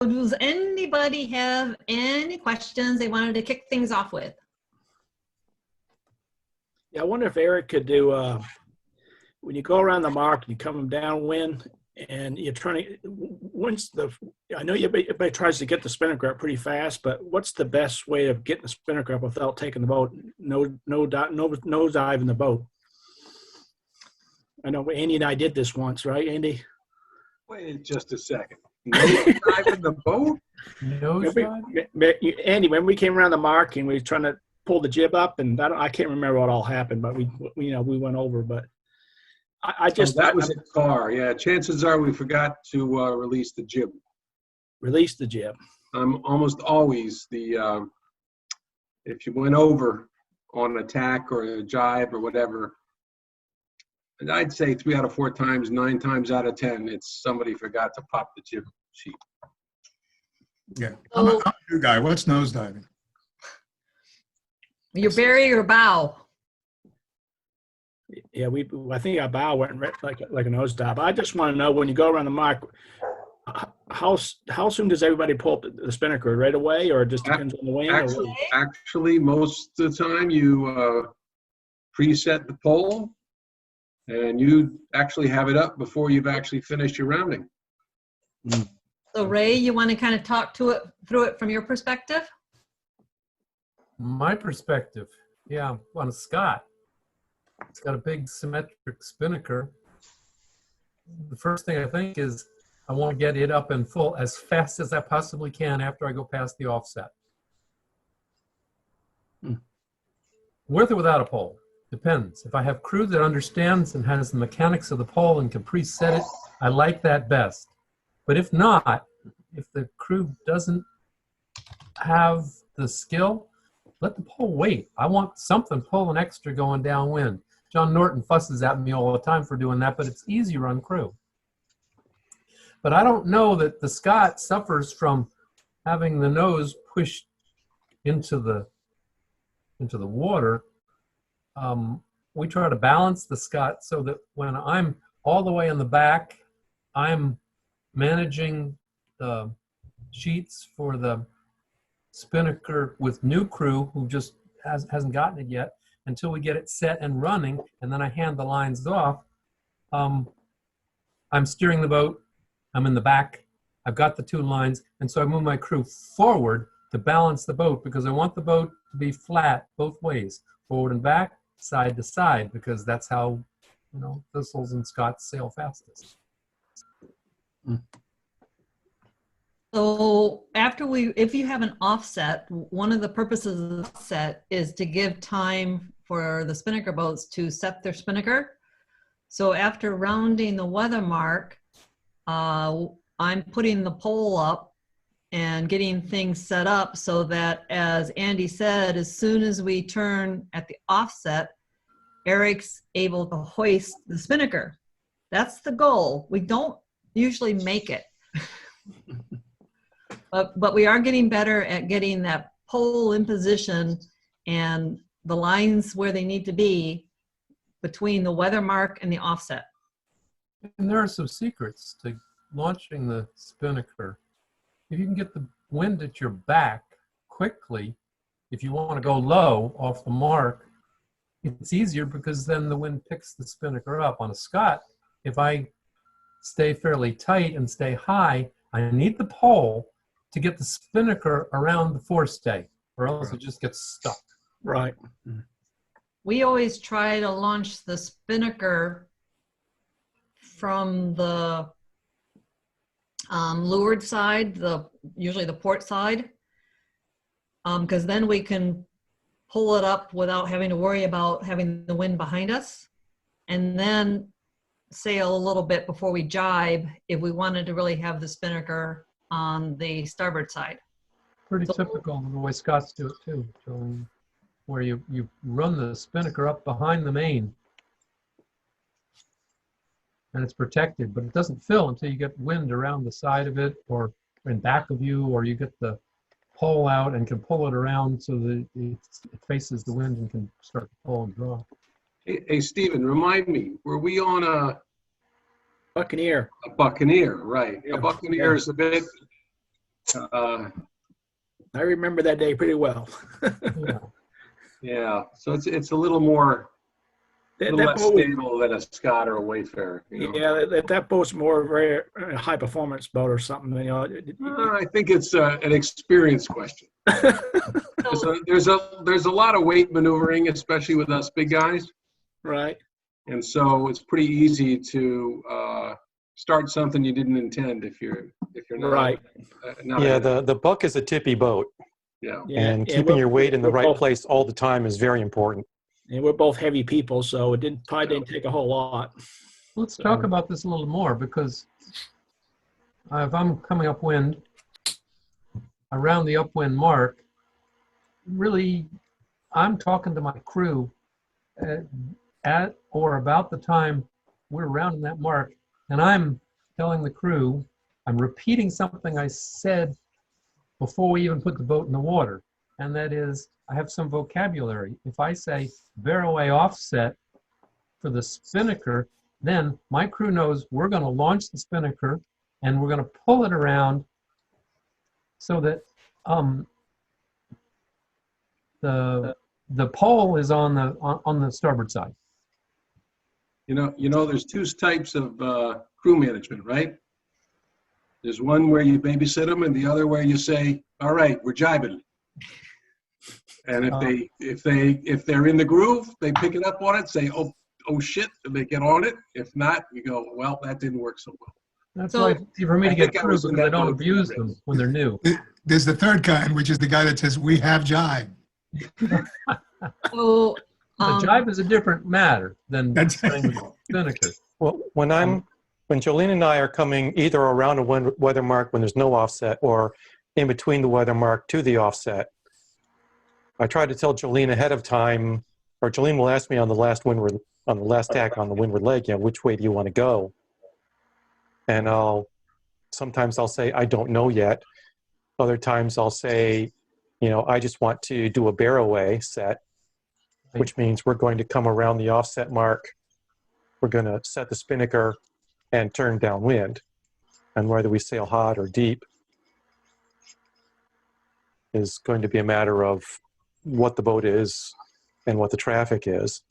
Does anybody have any questions they wanted to kick things off with? Yeah, I wonder if Eric could do, when you go around the mark and you come downwind and you're trying to, I know everybody tries to get the spinnaker up pretty fast, but what's the best way of getting the spinnaker up without taking the boat, no dive in the boat? I know Andy and I did this once, right, Andy? Wait just a second. No dive in the boat? No dive? Andy, when we came around the mark and we were trying to pull the jib up, and I can't remember what all happened, but we went over. But that was a car. Yeah, chances are we forgot to release the jib. Release the jib. Almost always if you went over on an attack or a jibe or whatever, and I'd say 3 out of 4 times, 9 times out of 10, it's somebody forgot to pop the jib sheet. Yeah, I'm a new guy. What's nose diving? You bury or bow? Yeah, I think our bow went like a nose dive. I just want to know, when you go around the mark, how soon does everybody pull up the spinnaker? Right away, or it just depends on the wind? Actually, most of the time you preset the pole, and you actually have it up before you've actually finished your rounding. So Ray, you want to kind of talk through it from your perspective? My perspective, yeah, on a Scott. It's got a big symmetric spinnaker. The first thing I think is I want to get it up and full as fast as I possibly can after I go past the offset. With or without a pole, depends. If I have crew that understands and has the mechanics of the pole and can preset it, I like that best. But if not, if the crew doesn't have the skill, let the pole wait. I want something pulling extra going downwind. John Norton fusses at me all the time for doing that, but it's easier on crew. But I don't know that the Scott suffers from having the nose pushed into the water. We try to balance the Scott so that when I'm all the way in the back, I'm managing the sheets for the spinnaker with new crew who just hasn't gotten it yet until we get it set and running, and then I hand the lines off. I'm steering the boat, I'm in the back, I've got the 2 lines, and so I move my crew forward to balance the boat because I want the boat to be flat both ways, forward and back, side to side, because that's how, thistles and Scots sail fastest. So if you have an offset, one of the purposes of the offset is to give time for the spinnaker boats to set their spinnaker. So after rounding the weather mark, I'm putting the pole up and getting things set up so that, as Andy said, as soon as we turn at the offset, Eric's able to hoist the spinnaker. That's the goal. We don't usually make it. But we are getting better at getting that pole in position and the lines where they need to be between the weather mark and the offset. And there are some secrets to launching the spinnaker. If you can get the wind at your back quickly, if you want to go low off the mark, it's easier because then the wind picks the spinnaker up. On a Scott, if I stay fairly tight and stay high, I need the pole to get the spinnaker around the forestay, or else it just gets stuck. Right. We always try to launch the spinnaker from the leeward side, usually the port side, because then we can pull it up without having to worry about having the wind behind us, and then sail a little bit before we jibe if we wanted to really have the spinnaker on the starboard side. Pretty typical of the way Scots do it too, Jolene, where you run the spinnaker up behind the main and it's protected, but it doesn't fill until you get wind around the side of it or in back of you, or you get the pole out and can pull it around so that it faces the wind and can start to pull and draw. Hey, Stephen, remind me, were we on a Buccaneer? A Buccaneer, right. Yeah. A Buccaneer is a bit Uh, I remember that day pretty well. Yeah. yeah, so it's a little more, a That, little that less boat was, stable than a Scott or a Wayfarer. You know? yeah, that boat's more very high performance boat or something. You know, I think it's an experience question. There's a lot of weight maneuvering, especially with us big guys, right. and so it's pretty easy to start something you didn't intend if you're not Right. not Yeah, a- the Buck is a tippy boat, yeah. and Yeah, keeping your weight in the we're right both- place all the time is very important. And we're both heavy people, so it probably didn't take a whole lot. Let's talk about this a little more, because if I'm coming upwind, around the upwind mark, really, I'm talking to my crew at or about the time we're rounding that mark, and I'm telling the crew, I'm repeating something I said before we even put the boat in the water, and that is, I have some vocabulary. If I say barrel-away offset for the spinnaker, then my crew knows we're going to launch the spinnaker and we're going to pull it around so that the pole is on the starboard side. You know, there's two types of crew management, right? There's one where you babysit them, and the other where you say, "All right, we're jibing." And if they're in the groove, they pick it up on it, say, "Oh shit," and they get on it. If not, you go, "Well, that didn't work so well." That's So- why it's easy for me I to get think I crew, was in because I that don't boat. abuse them when they're new. There's the third kind, which is the guy that says, "We have jive." So, The jibe is a different matter than That's- saying the spinnaker. Well, when Jolene and I are coming either around a weather mark when there's no offset or in between the weather mark to the offset, I try to tell Jolene ahead of time, or Jolene will ask me on the last tack on the windward leg, which way do you want to go? And sometimes I'll say, I don't know yet. Other times I'll say, I just want to do a barrel-away set, which means we're going to come around the offset mark. We're going to set the spinnaker and turn downwind. And whether we sail hot or deep is going to be a matter of what the boat is and what the traffic is.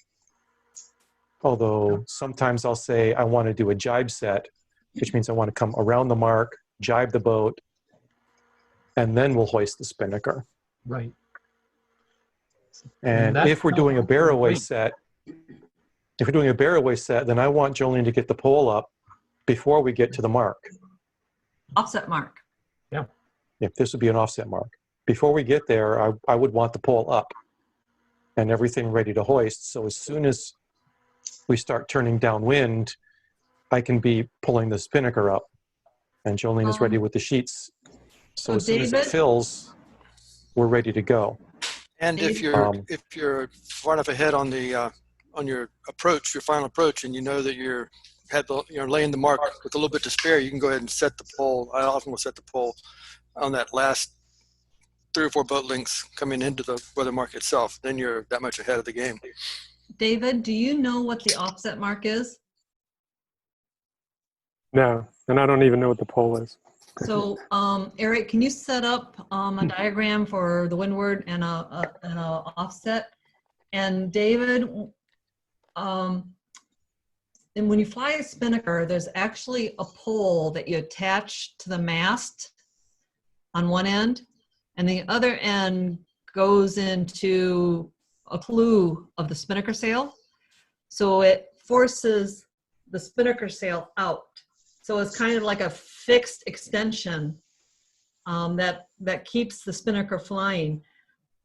Although sometimes I'll say I want to do a jibe set, which means I want to come around the mark, jibe the boat, and then we'll hoist the spinnaker. Right. And that's if we're how doing a I'm barrel-away doing. set, then I want Jolene to get the pole up before we get to the mark. offset mark. If this would be an offset mark. Before we get there, I would want the pole up and everything ready to hoist. So as soon as we start turning downwind, I can be pulling the spinnaker up, and Jolene is ready with the sheets. So as soon as it David? fills, we're ready to go. And if you're far enough ahead on the on your approach, your final approach, and you know that you're laying the mark with a little bit to spare, you can go ahead and set the pole. I often will set the pole on that last 3 or 4 boat lengths coming into the weather mark itself. Then you're that much ahead of the game. David, do you know what the offset mark is? No, and I don't even know what the pole is. So, Eric, can you set up a diagram for the windward and a offset? And David, and when you fly a spinnaker, there's actually a pole that you attach to the mast on one end, and the other end goes into a clew of the spinnaker sail. So it forces the spinnaker sail out. So it's kind of like a fixed extension that keeps the spinnaker flying.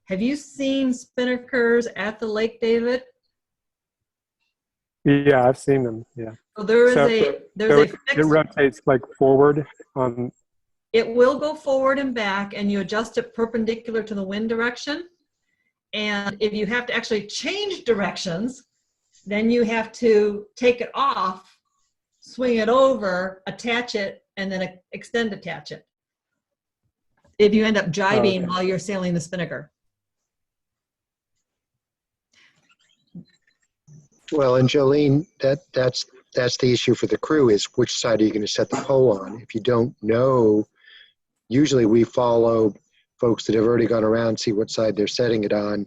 Have you seen spinnakers at the lake, David? Yeah, I've seen them. Yeah. So there is So- there's So a it fixed, rotates like forward on. it will go forward and back, and you adjust it perpendicular to the wind direction. And if you have to actually change directions, then you have to take it off, swing it over, attach it, and then extend attach it. If you end up jibing Okay. while you're sailing the spinnaker. Well, and Jolene, that's the issue for the crew, is which side are you going to set the pole on? If you don't know usually we follow folks that have already gone around, see what side they're setting it on,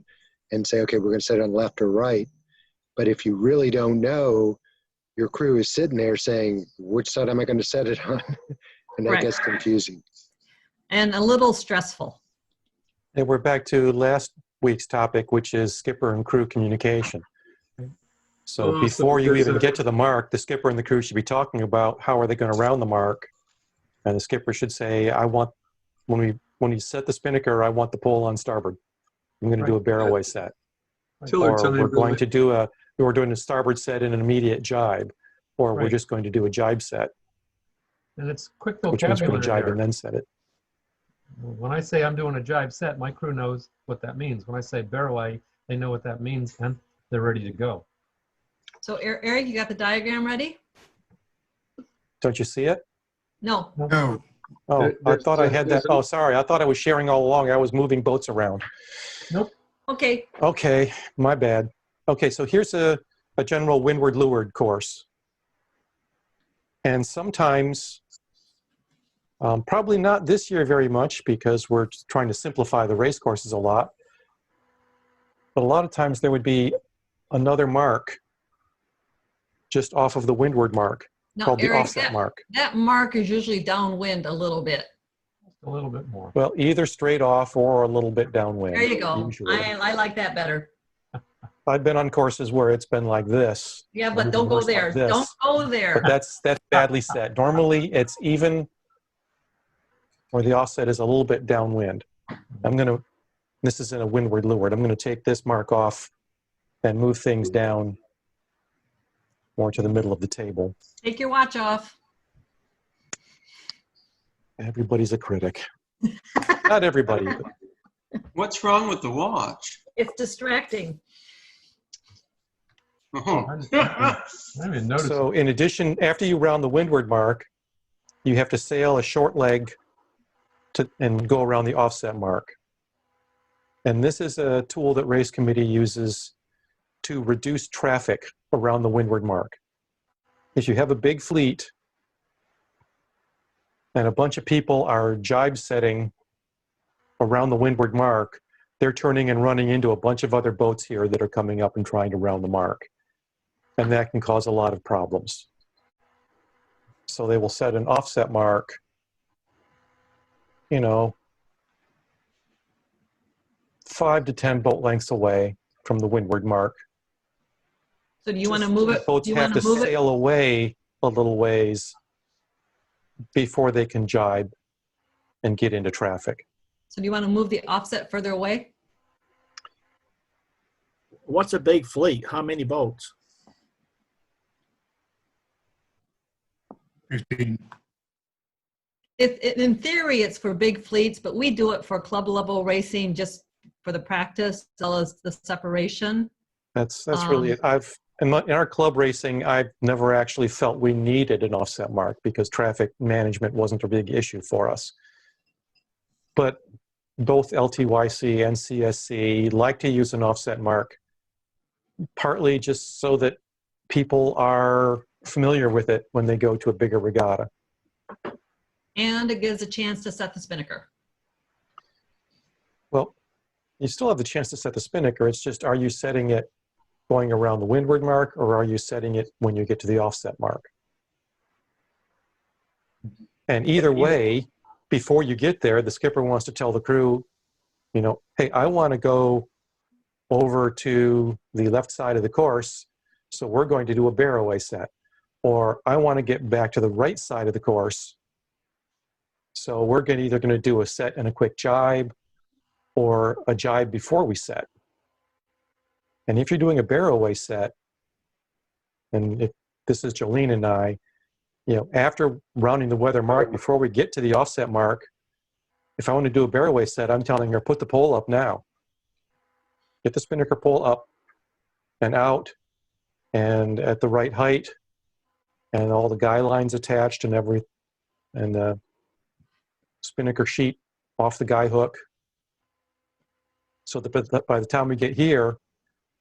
and say, okay, we're going to set it on left or right. But if you really don't know, your crew is sitting there saying, which side am I going to set it on? And that Right. gets confusing. And a little stressful. And we're back to last week's topic, which is skipper and crew communication. So Oh, before you there's even a- get to the mark, the skipper and the crew should be talking about how are they going to round the mark. And the skipper should say, I want, when you set the spinnaker, I want the pole on starboard. I'm going to do a barroway set. Tiller Or time we're going really. to do we're doing a starboard set and an immediate jibe. Or we're Right. just going to do a jibe set, And it's quick which means we're going vocabulary to jibe there. and then set it. When I say I'm doing a jibe set, my crew knows what that means. When I say barroway, they know what that means, and they're ready to go. So Eric, you got the diagram ready? Don't you see it? No. No, Oh, I There's- thought I had that. there's a- Oh, sorry. I thought I was sharing all along. I was moving boats around. Okay. Okay, my bad. Okay, so here's a general windward-leeward course. And sometimes, probably not this year very much because we're trying to simplify the race courses a lot. But a lot of times there would be another mark just off of the windward mark Now, called the Eric, offset mark. that mark is usually downwind a little bit. A little bit more. Well, either straight off or a little bit downwind. There you go. Usually. I like that better. I've been on courses where it's been like this. Yeah, or but even don't go worse like there. this. Don't go there. But that's badly set. Normally, it's even, or the offset is a little bit downwind. This is in a windward leeward. I'm going to take this mark off and move things down more to the middle of the table. Take your watch off. Everybody's a critic. Not everybody. But What's wrong with the watch? It's distracting. Oh. I didn't even notice. so in addition, after you round the windward mark, you have to sail a short leg and go around the offset mark. And this is a tool that race committee uses to reduce traffic around the windward mark. If you have a big fleet and a bunch of people are jibe setting around the windward mark, they're turning and running into a bunch of other boats here that are coming up and trying to round the mark. And that can cause a lot of problems. So they will set an offset mark, 5 to 10 boat lengths away from the windward mark. So do you want to move it? Boats Do you have want to to move it? sail away a little ways before they can jibe and get into traffic. So do you want to move the offset further away? What's a big fleet? How many boats? 15. In theory, it's for big fleets, but we do it for club level racing just for the practice, as well as the separation. That's really it. In our club racing, I've never actually felt we needed an offset mark because traffic management wasn't a big issue for us. But both LTYC and CSC like to use an offset mark, partly just so that people are familiar with it when they go to a bigger regatta. And it gives a chance to set the spinnaker. Well, you still have the chance to set the spinnaker. It's just, are you setting it going around the windward mark, or are you setting it when you get to the offset mark? And either way, before you get there, the skipper wants to tell the crew, hey, I want to go over to the left side of the course, so we're going to do a barroway set. Or I want to get back to the right side of the course, so we're either going to do a set and a quick jibe, or a jibe before we set. And if you're doing a barroway set, and if this is Jolene and I, after rounding the weather mark, before we get to the offset mark, if I want to do a barroway set, I'm telling her, put the pole up now. Get the spinnaker pole up and out and at the right height, and all the guy lines attached and the spinnaker sheet off the guy hook. So that by the time we get here,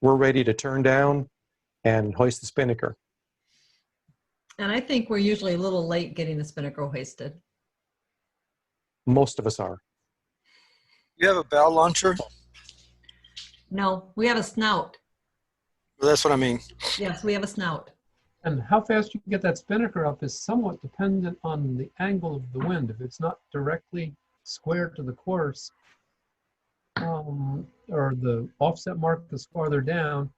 we're ready to turn down and hoist the spinnaker. And I think we're usually a little late getting the spinnaker hoisted. Most of us are. You have a bow launcher? No, we have a snout. Well, that's what I mean. Yes, we have a snout. And how fast you can get that spinnaker up is somewhat dependent on the angle of the wind. If it's not directly square to the course, or the offset mark is farther down,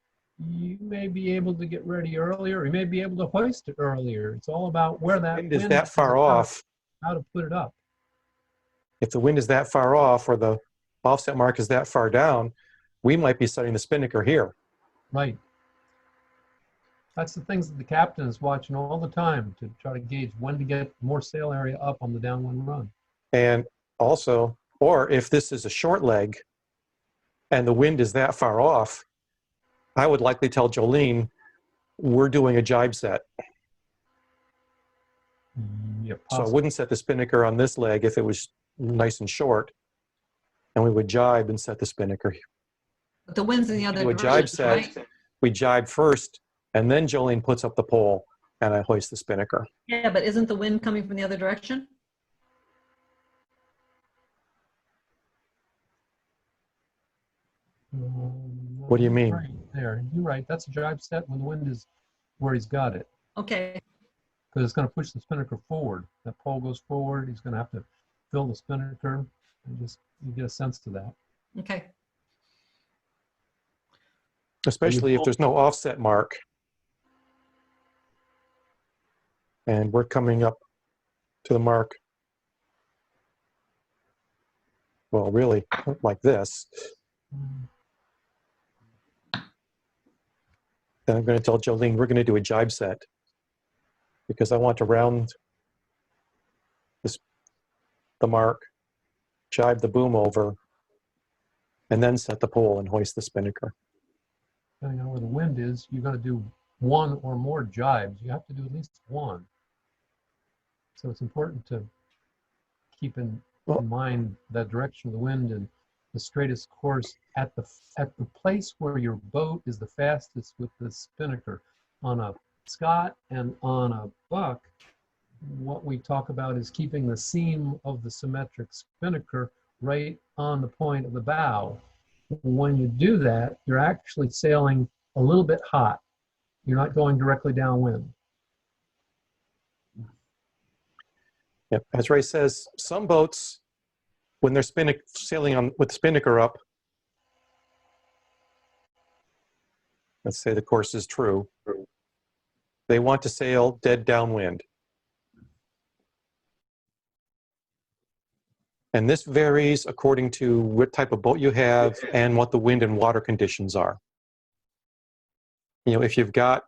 you may be able to get ready earlier, or you may be able to hoist it earlier. It's all about where that Wind is that far off. how to put it up. If the wind is that far off or the offset mark is that far down, we might be setting the spinnaker here. Right. That's the things that the captain is watching all the time to try to gauge when to get more sail area up on the downwind run. And also, or if this is a short leg and the wind is that far off, I would likely tell Jolene, we're doing a jibe set. Yeah, So I wouldn't set the spinnaker on this leg if it was nice and short, and we would jibe and set the spinnaker. But the wind's in the other Do a direction, jibe set, right? we jibe first, and then Jolene puts up the pole, and I hoist the spinnaker. Yeah, but isn't the wind coming from the other direction? What do you mean? Right there, you're right. That's a jibe set when the wind is where he's got it. Okay. Because it's going to push the spinnaker forward. That pole goes forward. He's going to have to fill the spinnaker, and just you get a sense to that. Okay. Especially if there's no offset mark. And we're coming up to the mark. Well, really, like this. Then I'm going to tell Jolene we're going to do a jibe set because I want to round the mark, jibe the boom over, and then set the pole and hoist the spinnaker. Depending on where the wind is, you're going to do one or more jibes. You have to do at least one. So it's important to keep in mind that direction of the wind and the straightest course at the place where your boat is the fastest with the spinnaker. On a Scott and on a buck, what we talk about is keeping the seam of the symmetric spinnaker right on the point of the bow. When you do that, you're actually sailing a little bit hot. You're not going directly downwind. Yep. As Ray says, some boats, when they're sailing with the spinnaker up, let's say the course is true, they want to sail dead downwind. And this varies according to what type of boat you have and what the wind and water conditions are. You know, if you've got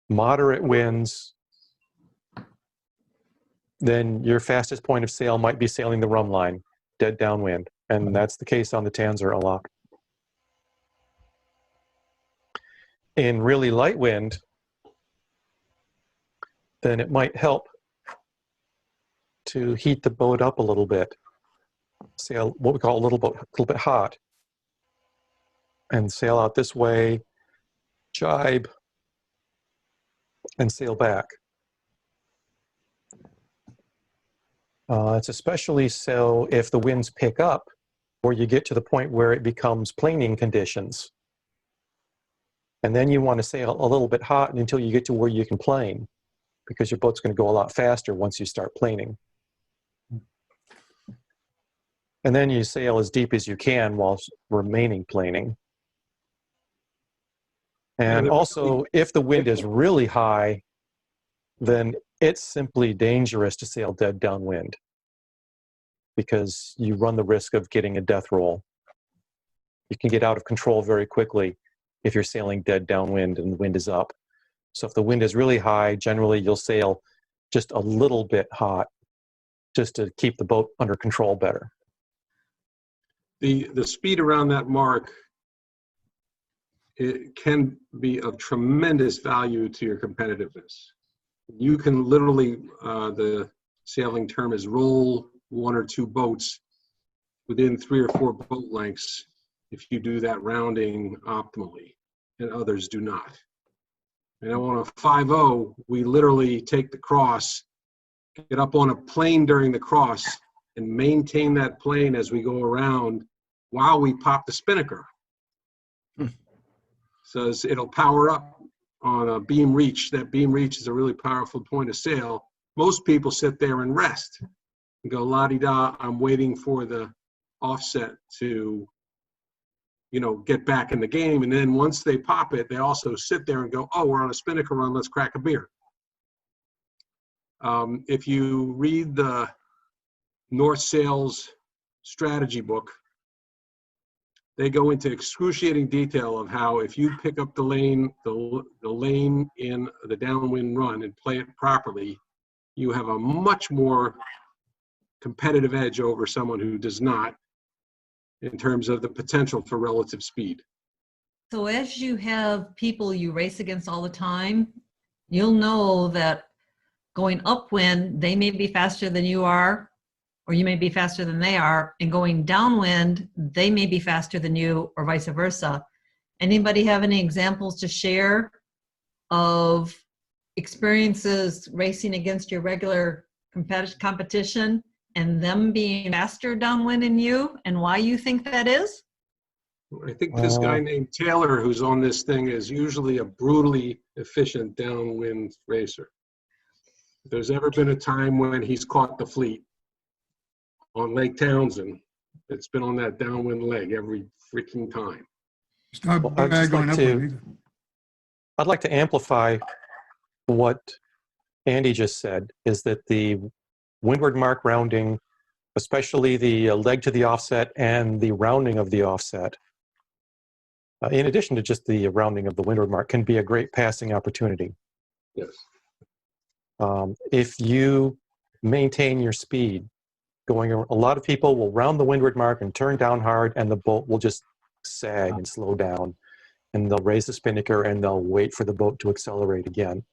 moderate winds, then your fastest point of sail might be sailing the rum line, dead downwind. And that's the case on the Tanzer a lot. In really light wind, then it might help to heat the boat up a little bit. Sail what we call a little bit hot. And sail out this way, jibe, and sail back. It's especially so if the winds pick up or you get to the point where it becomes planing conditions. And then you want to sail a little bit hot until you get to where you can plane, because your boat's going to go a lot faster once you start planing. And then you sail as deep as you can while remaining planing. And also, if the wind is really high, then it's simply dangerous to sail dead downwind because you run the risk of getting a death roll. You can get out of control very quickly if you're sailing dead downwind and the wind is up. So if the wind is really high, generally you'll sail just a little bit hot just to keep the boat under control better. The speed around that mark, it can be of tremendous value to your competitiveness. You can literally, the sailing term is roll one or two boats within 3 or 4 boat lengths if you do that rounding optimally, and others do not. And on a 5-0, we literally take the cross get up on a plane during the cross and maintain that plane as we go around while we pop the spinnaker. So it'll power up on a beam reach. That beam reach is a really powerful point of sail. Most people sit there and rest and go, la-di-da, I'm waiting for the offset to, you know, get back in the game. And then once they pop it, they also sit there and go, oh, we're on a spinnaker run, let's crack a beer. If you read the North Sails strategy book, they go into excruciating detail of how if you pick up the lane in the downwind run and play it properly, you have a much more competitive edge over someone who does not in terms of the potential for relative speed. So as you have people you race against all the time, you'll know that going upwind, they may be faster than you are, or you may be faster than they are, and going downwind, they may be faster than you, or vice versa. Anybody have any examples to share of experiences racing against your regular competition and them being faster downwind than you, and why you think that is? I think this guy named Taylor, who's on this thing, is usually a brutally efficient downwind racer. If there's ever been a time when he's caught the fleet on Lake Townsend, it's been on that downwind leg every freaking time. It's not bad going upwind either. I'd like to amplify what Andy just said, is that the windward mark rounding, especially the leg to the offset and the rounding of the offset, in addition to just the rounding of the windward mark, can be a great passing opportunity. Yes. If you maintain your speed, a lot of people will round the windward mark and turn down hard, and the boat will just sag and slow down, and they'll raise the spinnaker and they'll wait for the boat to accelerate again.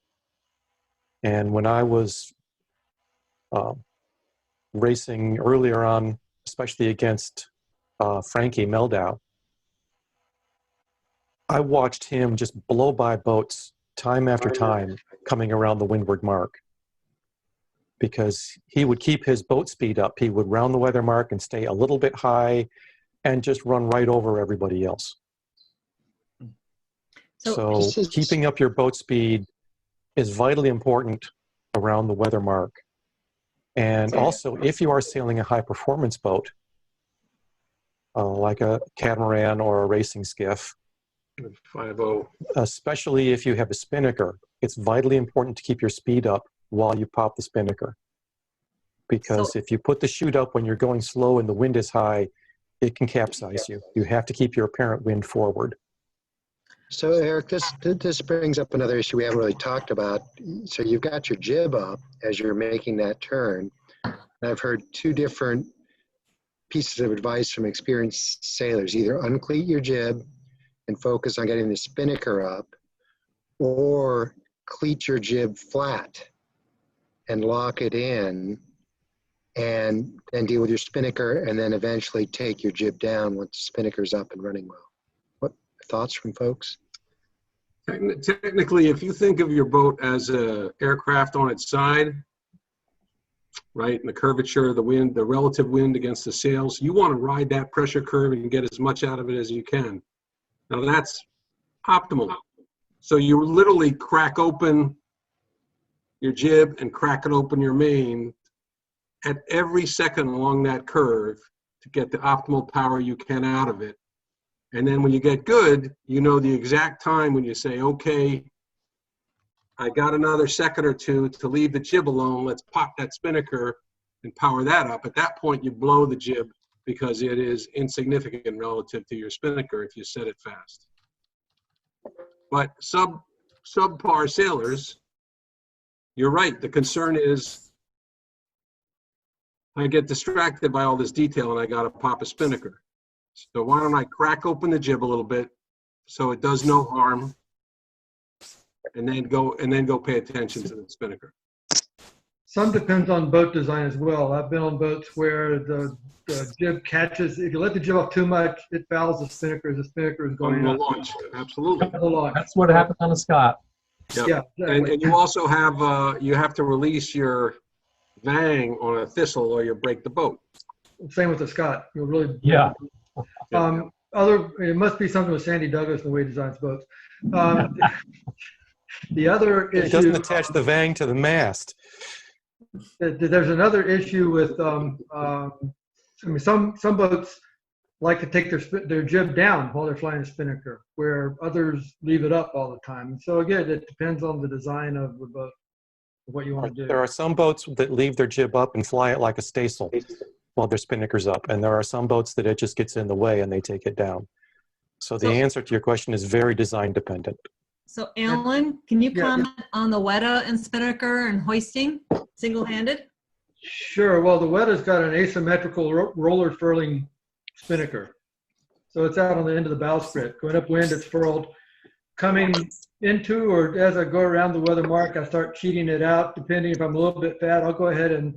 And when I was racing earlier on, especially against Frankie Meldau, I watched him just blow by boats time after time coming around the windward mark, because he would keep his boat speed up. He would round the weather mark and stay a little bit high and just run right over everybody else. So keeping up your boat speed is vitally important around the weather mark. And also, if you are sailing a high performance boat, like a catamaran or a racing skiff, 5-0. Especially if you have a spinnaker, it's vitally important to keep your speed up while you pop the spinnaker. Because if you put the chute up when you're going slow and the wind is high, it can capsize you. You have to keep your apparent wind forward. So Eric, this brings up another issue we haven't really talked about. So you've got your jib up as you're making that turn. And I've heard two different pieces of advice from experienced sailors: either uncleat your jib and focus on getting the spinnaker up, or cleat your jib flat and lock it in, and then deal with your spinnaker, and then eventually take your jib down once the spinnaker's up and running well. What thoughts from folks? Technically, if you think of your boat as an aircraft on its side, right, and the curvature of the wind, the relative wind against the sails, you want to ride that pressure curve and get as much out of it as you can. Now that's optimal. So you literally crack open your jib and crack it open your main at every second along that curve to get the optimal power you can out of it. And then when you get good, you know the exact time when you say, okay, I got another second or two to leave the jib alone, let's pop that spinnaker and power that up. At that point, you blow the jib because it is insignificant relative to your spinnaker if you set it fast. But subpar sailors, you're right, the concern is I get distracted by all this detail and I gotta pop a spinnaker. So why don't I crack open the jib a little bit so it does no harm, and then go pay attention to the spinnaker. Some depends on boat design as well. I've been on boats where the jib catches. If you let the jib off too much, it fouls the spinnaker. The spinnaker is going to launch. Absolutely. That's what happened on the Scott. Yep. Yeah, exactly. And you also have you have to release your vang on a thistle or you'll break the boat. Same with the Scott. You'll really. Yeah. It must be something with Sandy Douglas and the way he designs boats. The other It issue. doesn't attach the vang to the mast. There's another issue with. I mean, some boats like to take their jib down while they're flying a spinnaker, where others leave it up all the time. So again, it depends on the design of the boat, what you want to do. There are some boats that leave their jib up and fly it like a staysail while their spinnaker's up. And there are some boats that it just gets in the way and they take it down. So the answer to your question is very design dependent. So Alan, can you comment on the Weta and spinnaker and hoisting single-handed? Sure. Well, the Weta's got an asymmetrical roller furling spinnaker. So it's out on the end of the bowsprit. Going upwind, it's furled. Coming into or as I go around the weather mark, I start cheating it out. Depending if I'm a little bit fat, I'll go ahead and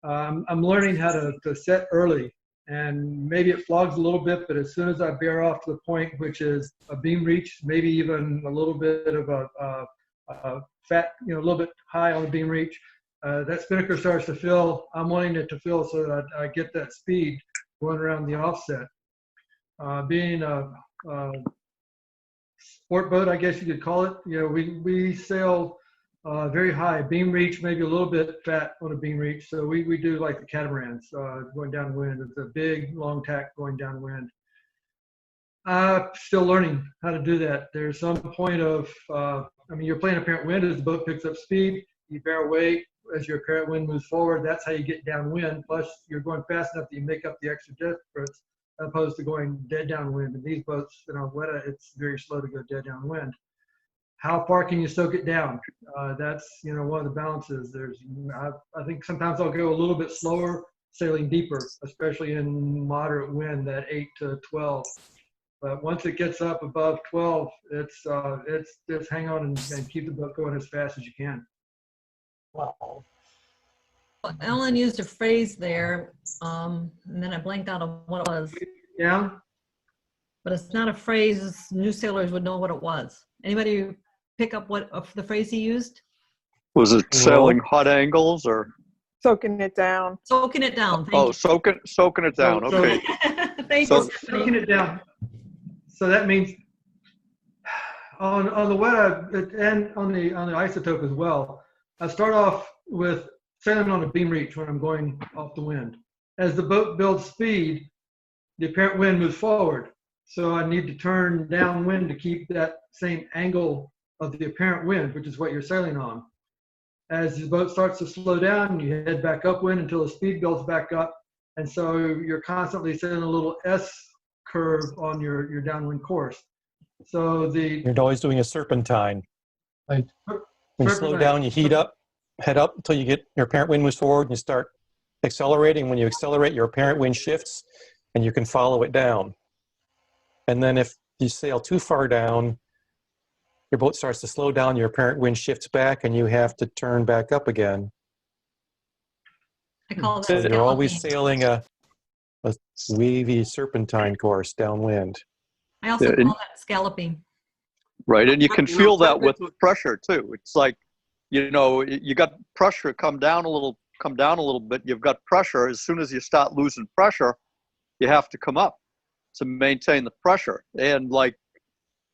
I'm learning how to set early. And maybe it flogs a little bit, but as soon as I bear off to the point, which is a beam reach, maybe even a little bit of a fat, a little bit high on the beam reach, that spinnaker starts to fill. I'm wanting it to fill so that I get that speed going around the offset. Being a sport boat, I guess you could call it, we sail very high, beam reach, maybe a little bit fat on a beam reach. So we do like the catamarans going downwind. It's a big long tack going downwind. Still learning how to do that. There's some point of, you're playing apparent wind as the boat picks up speed. You bear weight as your apparent wind moves forward. That's how you get downwind. Plus, you're going fast enough that you make up the extra difference, as opposed to going dead downwind. And these boats, Weta, it's very slow to go dead downwind. How far can you soak it down? That's one of the balances. I think sometimes I'll go a little bit slower, sailing deeper, especially in moderate wind, that 8 to 12. But once it gets up above 12, it's just hang on and keep the boat going as fast as you can. Wow. Well, Ellen used a phrase there, and then I blanked out on what it was. Yeah. But it's not a phrase new sailors would know what it was. Anybody pick up what the phrase he used? Was it sailing hot angles or soaking it down? Soaking it down. Thank you. Soaking it down. Okay. Thank you. Soaking it down. So that means on the Weta and on the isotope as well. I start off with sailing on a beam reach when I'm going off the wind. As the boat builds speed, the apparent wind moves forward. So I need to turn downwind to keep that same angle of the apparent wind, which is what you're sailing on. As the boat starts to slow down, you head back upwind until the speed builds back up. And so you're constantly sailing a little S curve on your downwind course. So you're always doing a serpentine. Right. When you slow down, you head up until you get your apparent wind moves forward and you start accelerating. When you accelerate, your apparent wind shifts and you can follow it down. And then if you sail too far down, your boat starts to slow down, your apparent wind shifts back, and you have to turn back up again. I call that so scalloping. you're always sailing a wavy serpentine course downwind. I also call that scalloping. Right, and you can feel that with pressure too. It's like, you got pressure come down a little bit. You've got pressure. As soon as you start losing pressure, you have to come up to maintain the pressure. And like,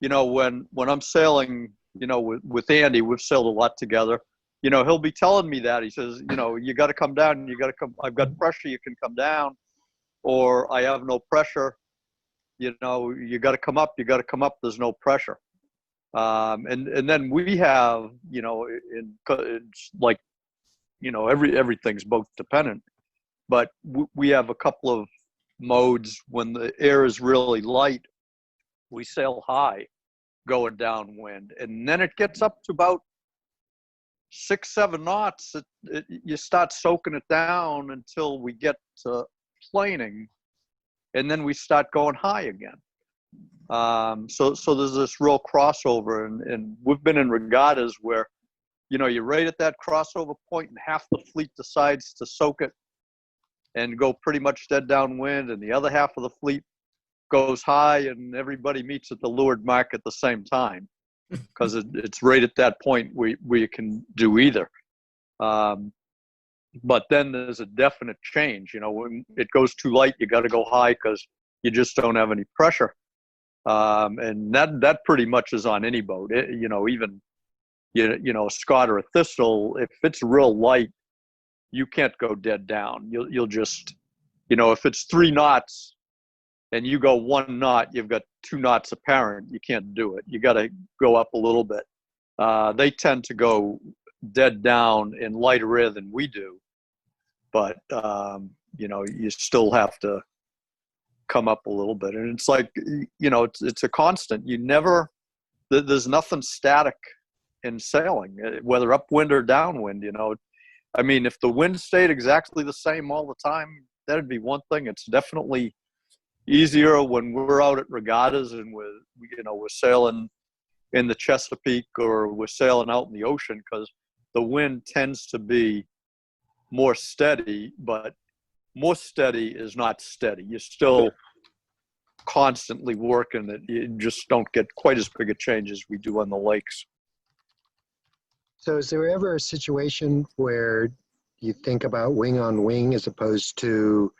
when I'm sailing, with Andy, we've sailed a lot together. He'll be telling me that. He says, you got to come down. You got to come. I've got pressure. You can come down, or I have no pressure. You got to come up. You got to come up. There's no pressure. And then we have, it's like, everything's boat dependent, but we have a couple of modes. When the air is really light, we sail high going downwind, and then it gets up to about 6-7 knots. You start soaking it down until we get to planing, and then we start going high again. So there's this real crossover, and we've been in regattas where, you're right at that crossover point, and half the fleet decides to soak it and go pretty much dead downwind, and the other half of the fleet goes high, and everybody meets at the leeward mark at the same time, because it's right at that point where you can do either. But then there's a definite change. You know, when it goes too light, you got to go high because you just don't have any pressure. And that pretty much is on any boat. You know, even you know, a Scott or a Thistle, if it's real light, you can't go dead down. You'll just, you know, if it's 3 knots and you go 1 knot, you've got 2 knots apparent. You can't do it. You got to go up a little bit. They tend to go dead down in lighter air than we do, but you know, you still have to come up a little bit. And it's like, you know, it's a constant. You never, there's nothing static in sailing, whether upwind or downwind. You know, I mean, if the wind stayed exactly the same all the time, that'd be one thing. It's definitely easier when we're out at regattas and we're sailing in the Chesapeake or we're sailing out in the ocean, because the wind tends to be more steady, but more steady is not steady. You're still constantly working it. You just don't get quite as big a change as we do on the lakes. So is there ever a situation where you think about wing on wing as opposed to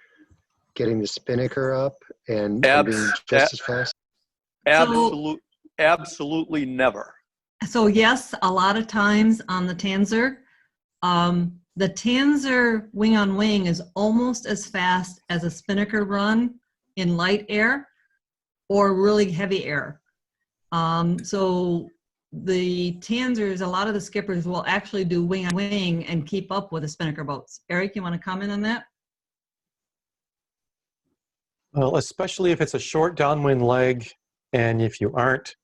getting the spinnaker up and being just as fast? Absolutely never. So yes, a lot of times on the Tanzer, the Tanzer wing on wing is almost as fast as a spinnaker run in light air or really heavy air. So the Tanzers, a lot of the skippers will actually do wing on wing and keep up with the spinnaker boats. Eric, you want to comment on that? Well, especially if it's a short downwind leg and if you aren't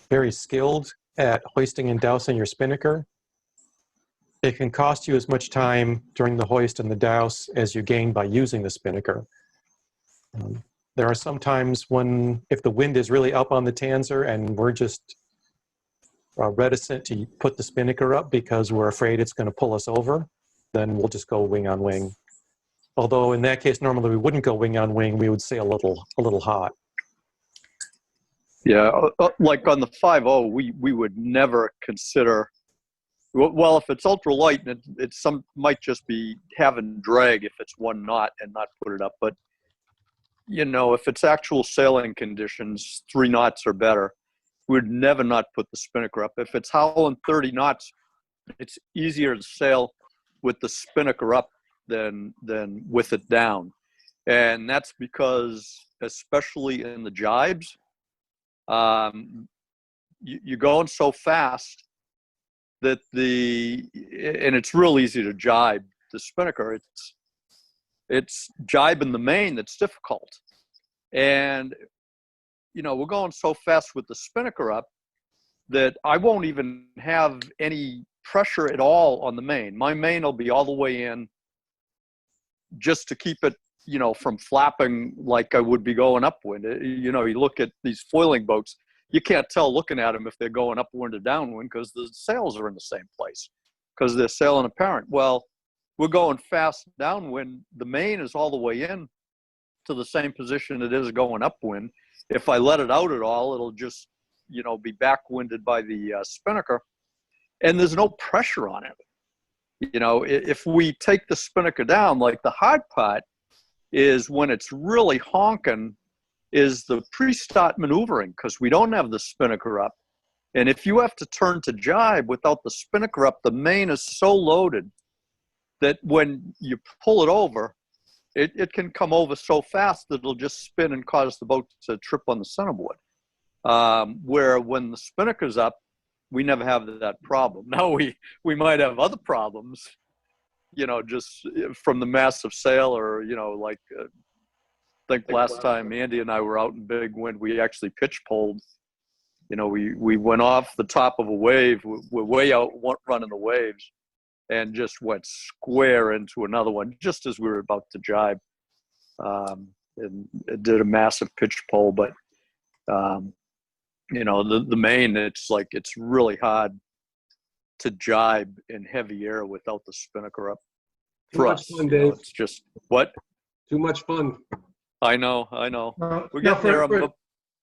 very skilled at hoisting and dousing your spinnaker, it can cost you as much time during the hoist and the douse as you gain by using the spinnaker. There are some times when, if the wind is really up on the Tanzer and we're just reticent to put the spinnaker up because we're afraid it's going to pull us over, then we'll just go wing on wing. Although in that case, normally we wouldn't go wing on wing, we would sail a little hot. Yeah, like on the 5.0, we would never consider, well, if it's ultralight, and it's might just be having drag if it's 1 knot and not put it up. But, you know, if it's actual sailing conditions, 3 knots or better, we'd never not put the spinnaker up. If it's howling 30 knots, it's easier to sail with the spinnaker up than with it down. And that's because, especially in the gybes, you're going so fast that and it's real easy to jibe the spinnaker. It's jibing the main that's difficult. And, you know, we're going so fast with the spinnaker up that I won't even have any pressure at all on the main. My main will be all the way in just to keep it, you know, from flapping like I would be going upwind. You know, you look at these foiling boats, you can't tell looking at them if they're going upwind or downwind because the sails are in the same place because they're sailing apparent. Well, we're going fast downwind. The main is all the way in to the same position it is going upwind. If I let it out at all, it'll just, you know, be backwinded by the spinnaker, and there's no pressure on it. You know, if we take the spinnaker down, like the hard part is when it's really honking is the pre-start maneuvering, because we don't have the spinnaker up. And if you have to turn to jibe without the spinnaker up, the main is so loaded that when you pull it over, it can come over so fast that it'll just spin and cause the boat to trip on the centerboard. Where when the spinnaker's up, we never have that problem. Now we might have other problems, you know, just from the massive sail, or, you know, like I think last time Andy and I were out in big wind, we actually pitch poled. You know, we went off the top of a wave. We're way out running the waves and just went square into another one just as we were about to jibe. And it did a massive pitch pole, but you know, the main, it's like, it's really hard to jibe in heavy air without the spinnaker up. For us, fun, you know, Dave. it's just, what? Too much fun. I know. We're Now, getting there.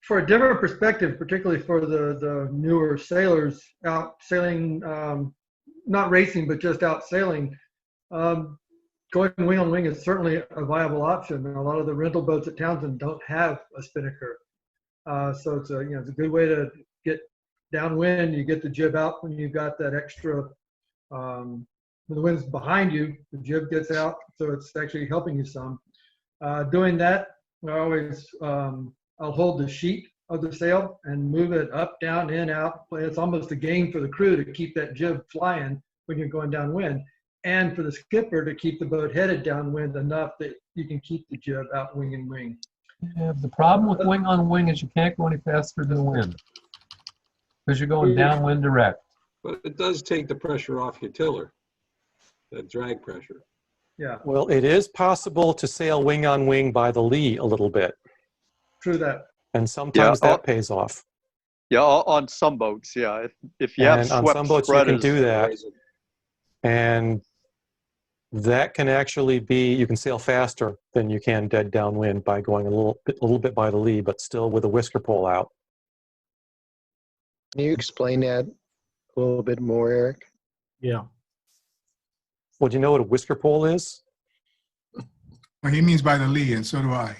for a different perspective, particularly for the newer sailors out sailing, not racing, but just out sailing, Going wing on wing is certainly a viable option. A lot of the rental boats at Townsend don't have a spinnaker. So it's it's a good way to get downwind. You get the jib out when you've got that extra, when the wind's behind you, the jib gets out. So it's actually helping you some. Doing that, I always, I'll hold the sheet of the sail and move it up, down, in, out. It's almost a game for the crew to keep that jib flying when you're going downwind, and for the skipper to keep the boat headed downwind enough that you can keep the jib out wing and wing. Yeah, the problem with wing on wing is you can't go any faster than the wind because you're going downwind direct. But it does take the pressure off your tiller, that drag pressure. Yeah. Well, it is possible to sail wing on wing by the lee a little bit. True that. And sometimes that pays off. Yeah, on some boats, yeah. If you have And on swept some boats you can spreaders, do that. And that can actually be, you can sail faster than you can dead downwind by going a little bit by the lee, but still with a whisker pole out. Can you explain that a little bit more, Eric? Yeah. Well, do you know what a whisker pole is? Well, he means by the lee, and so do I.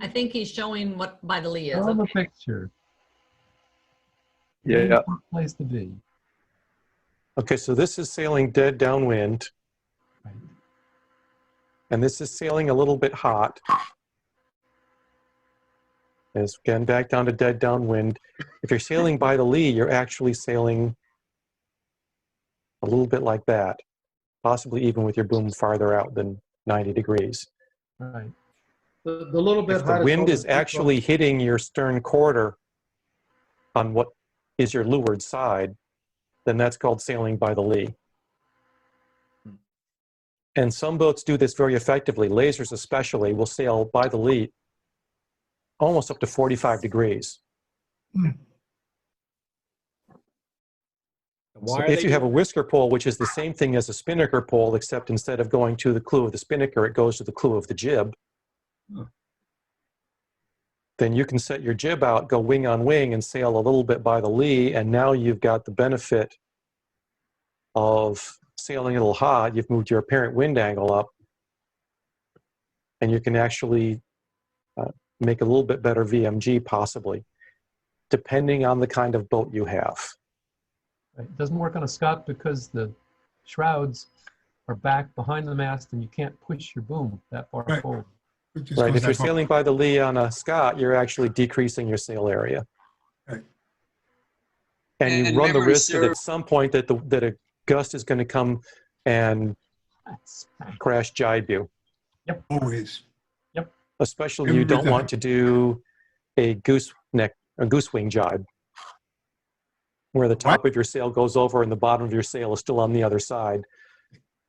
I think he's showing what by the lee is. Show the Okay. picture. Yeah. Place to be. Okay, so this is sailing dead downwind. And this is sailing a little bit hot. It's again back down to dead downwind. If you're sailing by the lee, you're actually sailing a little bit like that, possibly even with your boom farther out than 90 degrees. Right. The little bit If the wind is actually hitting your stern quarter on what is your leeward side, then that's called sailing by the lee. And some boats do this very effectively. Lasers especially will sail by the lee almost up to 45 degrees. So if you have a whisker pole, which is the same thing as a spinnaker pole, except instead of going to the clew of the spinnaker, it goes to the clew of the jib, then you can set your jib out, go wing on wing, and sail a little bit by the lee, and now you've got the benefit of sailing a little hot. You've moved your apparent wind angle up, and you can actually make a little bit better VMG, possibly, depending on the kind of boat you have. It doesn't work on a Scott because the shrouds are back behind the mast and you can't push your boom that far forward. Right, if you're sailing by the lee on a Scott, you're actually decreasing your sail area. Right. And you run the risk that at some point that a gust is going to come and crash jibe you. Yep. Always. Yep. Especially you don't want to do a goose wing jibe, where the top of your sail goes over and the bottom of your sail is still on the other side.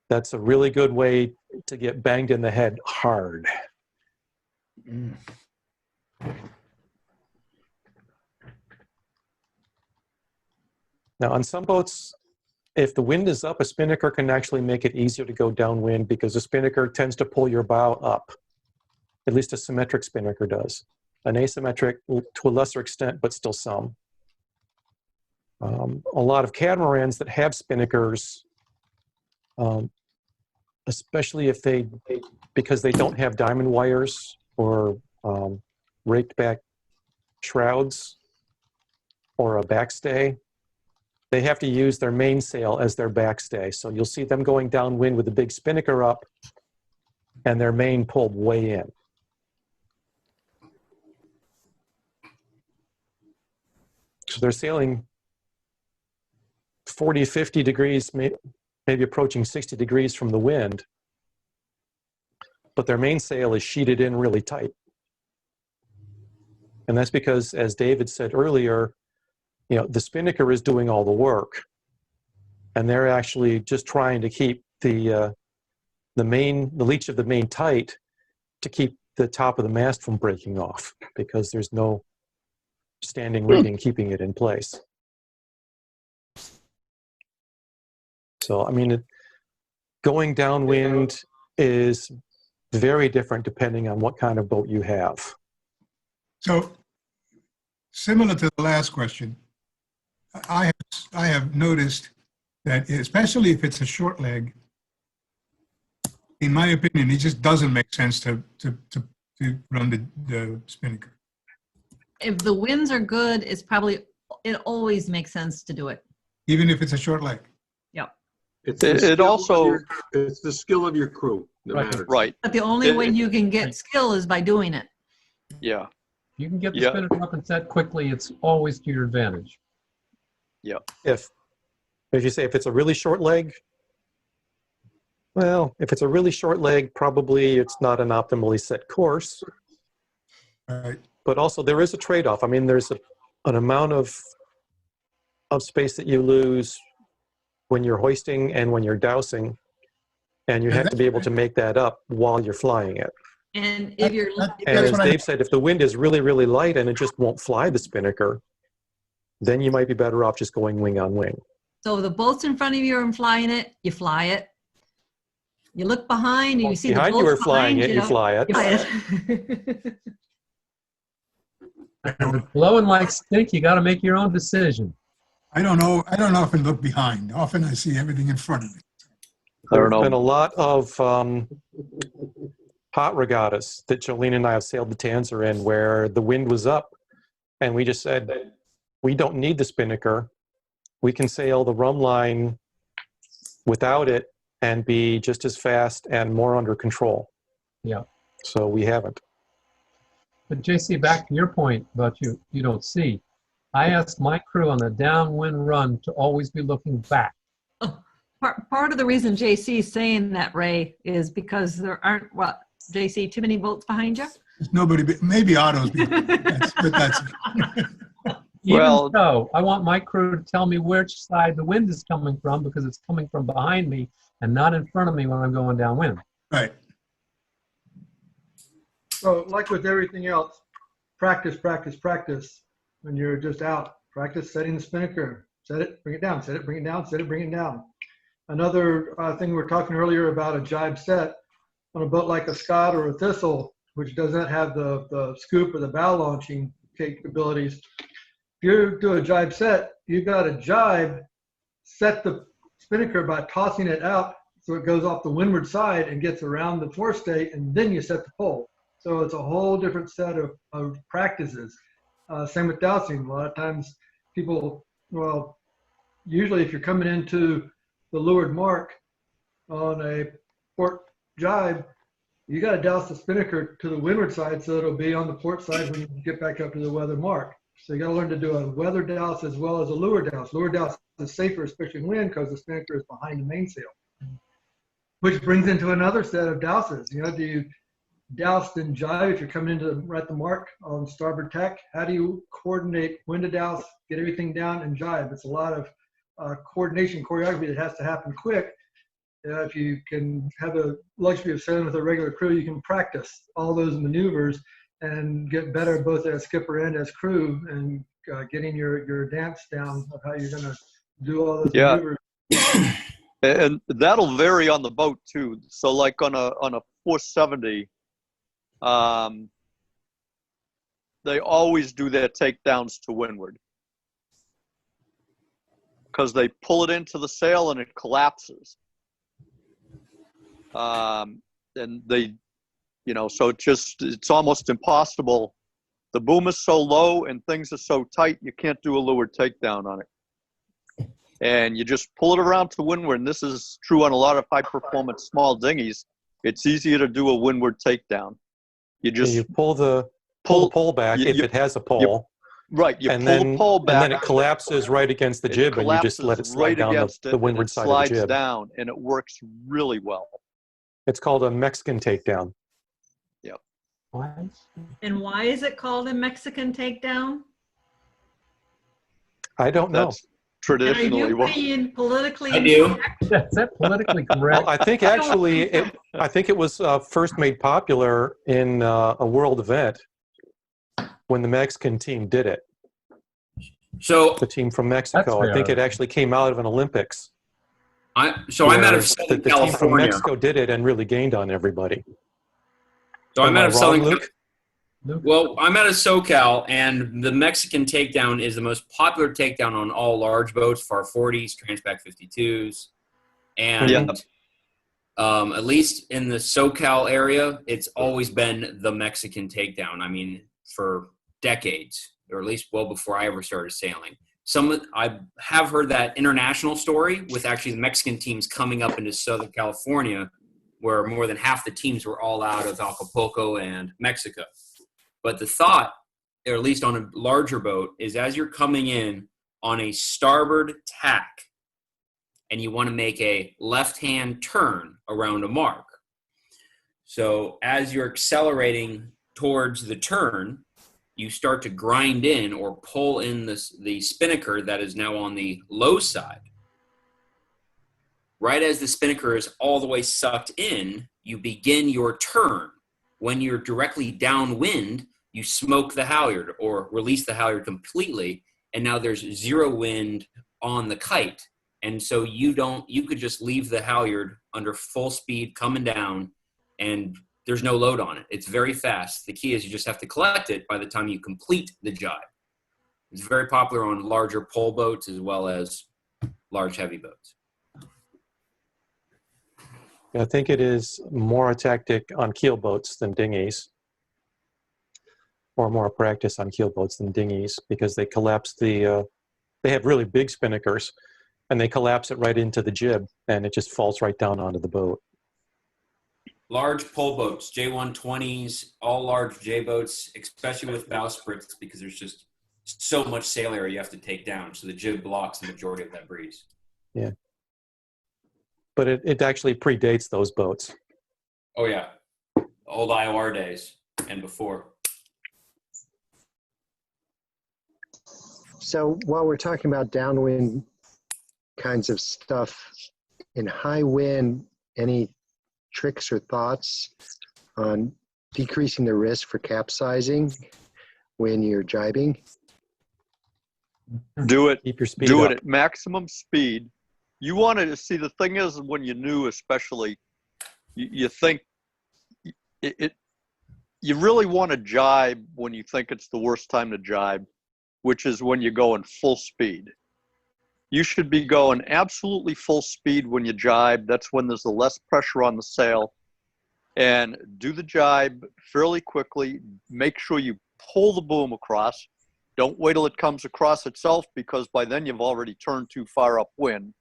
That's a really good way to get banged in the head hard. Now, on some boats, if the wind is up, a spinnaker can actually make it easier to go downwind because a spinnaker tends to pull your bow up. At least a symmetric spinnaker does. An asymmetric to a lesser extent, but still some. A lot of catamarans that have spinnakers, especially because they don't have diamond wires or raked back shrouds or a backstay, they have to use their mainsail as their backstay. So you'll see them going downwind with a big spinnaker up and their main pulled way in. So they're sailing 40, 50 degrees, maybe approaching 60 degrees from the wind, but their mainsail is sheeted in really tight. And that's because, as David said earlier, the spinnaker is doing all the work, and they're actually just trying to keep the leech of the main tight to keep the top of the mast from breaking off, because there's no standing rigging keeping it in place. So, I mean, going downwind is very different depending on what kind of boat you have. So Similar to the last question, I have noticed that especially if it's a short leg, in my opinion, it just doesn't make sense to run the spinnaker. If the winds are good, it always makes sense to do it. Even if it's a short leg. Yep. It's the It skill of also- it's the skill of your crew that matters. Right. But the only way you can get skill is by doing it. Yeah. You can get the Yeah. spinnaker up and set quickly. It's always to your advantage. Yeah. If you say if it's a really short leg, well, if it's a really short leg, probably it's not an optimally set course. Right. But also there is a trade-off. I mean, there's an amount of space that you lose when you're hoisting and when you're dousing, and you have to be able to make that up while you're flying it. And if you're, And as Dave said, if the wind is really, really light and it just won't fly the spinnaker, then you might be better off just going wing on wing. so the boat's in front of you and flying it, you fly it. You look behind and you see the Behind boat you are flying behind it, you fly it. You fly it. And it's blowing like stink, you got to make your own decision. I don't know. I don't often look behind. Often I see everything in front of me. I don't There's been a know. lot of hot regattas that Jolene and I have sailed the Tanzer in where the wind was up and we just said, we don't need the spinnaker. We can sail the rum line without it and be just as fast and more under control. Yeah. So we haven't. But JC, back to your point about you don't see. I asked my crew on the downwind run to always be looking back. Part of the reason JC is saying that, Ray, is because there aren't, what, JC, too many boats behind you? There's nobody, maybe Otto's behind me, but that's it. Even so, I want my crew to tell me which side the wind is coming from because it's coming from behind me and not in front of me when I'm going downwind. Right. So like with everything else, practice, practice, practice. When you're just out, practice setting the spinnaker. Set it, bring it down, set it, bring it down, set it, bring it down. Another thing we were talking earlier about a jibe set on a boat like a Scott or a Thistle, which does not have the scoop or the bow launching capabilities. If you do a jibe set, you've got to jibe, set the spinnaker by tossing it out so it goes off the windward side and gets around the forestay, and then you set the pole. So it's a whole different set of practices. Same with dousing. A lot of times people, well, usually if you're coming into the leeward mark on a port jibe, you got to douse the spinnaker to the windward side so it'll be on the port side when you get back up to the weather mark. So you got to learn to do a weather douse as well as a leeward douse. Leeward douse is safer, especially in wind, because the spinnaker is behind the mainsail. Which brings into another set of douses. You know, do you douse and jibe if you're coming into right the mark on starboard tack? How do you coordinate when to douse, get everything down, and jibe? It's a lot of coordination, choreography that has to happen quick. If you can have the luxury of sailing with a regular crew, you can practice all those maneuvers and get better both as skipper and as crew, and getting your dance down of how you're going to do all those maneuvers. And that'll vary on the boat too. So like on a 470, they always do their takedowns to windward because they pull it into the sail and it collapses. And they, you know, so it's almost impossible. The boom is so low and things are so tight, you can't do a leeward takedown on it. And you just pull it around to windward. And this is true on a lot of high performance small dinghies. It's easier to do a windward takedown. You just pull the pole back if it has a pole. Right, you pull the pole back. And then it collapses right against the jib and you just let it slide down the windward side of the jib. Slides down and it works really well. It's called a Mexican takedown. Yep. And why is it called a Mexican takedown? I don't know. That's traditionally Are you being politically Is that politically correct? Well, I think actually, it was first made popular in a world event when the Mexican team did it. So the team from Mexico, I think it actually came out of an Olympics. I'm out of Southern the team from California. Mexico did it and really gained on everybody. So I'm out of Southern. Well, I'm out of SoCal, and the Mexican takedown is the most popular takedown on all large boats, FAR 40s, Transpac 52s, and Yeah. at least in the SoCal area, it's always been the Mexican takedown. I mean, for decades, or at least well before I ever started sailing. I have heard that international story with actually the Mexican teams coming up into Southern California, where more than half the teams were all out of Acapulco and Mexico. But the thought, or at least on a larger boat, is as you're coming in on a starboard tack and you want to make a left-hand turn around a mark. So as you're accelerating towards the turn, you start to grind in or pull in the spinnaker that is now on the low side. Right as the spinnaker is all the way sucked in, you begin your turn. When you're directly downwind, you smoke the halyard or release the halyard completely, and now there's zero wind on the kite. And so you could just leave the halyard under full speed coming down, and there's no load on it. It's very fast. The key is you just have to collect it by the time you complete the jibe. It's very popular on larger pole boats as well as large heavy boats. I think it is more a tactic on keel boats than dinghies, or more practice on keel boats than dinghies, because they collapse they have really big spinnakers, and they collapse it right into the jib, and it just falls right down onto the boat. Large pole boats, J120s, all large J boats, especially with bowsprits, because there's just so much sail area you have to take down, so the jib blocks the majority of that breeze. Yeah. But it actually predates those boats. Oh, yeah. Old IOR days and before. So while we're talking about downwind kinds of stuff, in high wind, any tricks or thoughts on decreasing the risk for capsizing when you're jibing? Do it. Keep your speed Do up. it at maximum speed. You want to see, the thing is, when you're new especially, you think you really want to jibe when you think it's the worst time to jibe, which is when you're going full speed. You should be going absolutely full speed when you jibe. That's when there's the less pressure on the sail. And do the jibe fairly quickly. Make sure you pull the boom across. Don't wait till it comes across itself, because by then you've already turned too far upwind.